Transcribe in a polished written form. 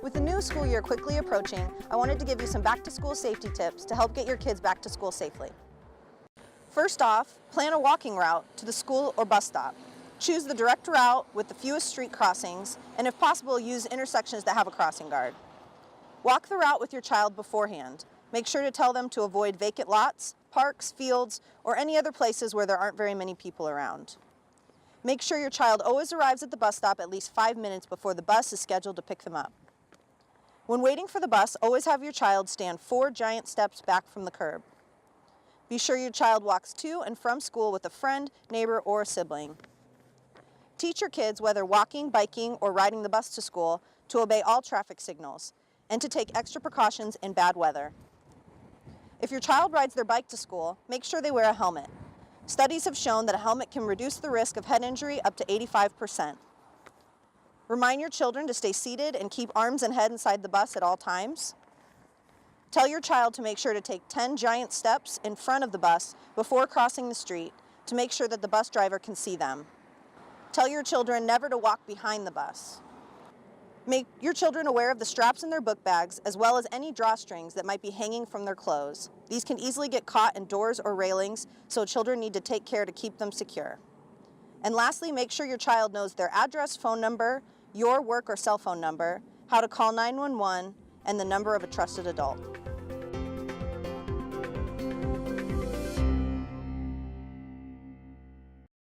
With the new school year quickly approaching, I wanted to give you some back-to-school safety tips to help get your kids back to school safely. First off, plan a walking route to the school or bus stop. Choose the direct route with the fewest street crossings, and if possible, use intersections that have a crossing guard. Walk the route with your child beforehand. Make sure to tell them to avoid vacant lots, parks, fields, or any other places where there aren't very many people around. Make sure your child always arrives at the bus stop at least 5 minutes before the bus is scheduled to pick them up. When waiting for the bus, always have your child stand 4 giant steps back from the curb. Be sure your child walks to and from school with a friend, neighbor, or a sibling. Teach your kids, whether walking, biking, or riding the bus to school, to obey all traffic signals and to take extra precautions in bad weather. If your child rides their bike to school, make sure they wear a helmet. Studies have shown that a helmet can reduce the risk of head injury up to 85%. Remind your children to stay seated and keep arms and head inside the bus at all times. Tell your child to make sure to take 10 giant steps in front of the bus before crossing the street to make sure that the bus driver can see them. Tell your children never to walk behind the bus. Make your children aware of the straps in their book bags, as well as any drawstrings that might be hanging from their clothes. These can easily get caught in doors or railings, so children need to take care to keep them secure. And lastly, make sure your child knows their address, phone number, your work or cell phone number, how to call 911, and the number of a trusted adult.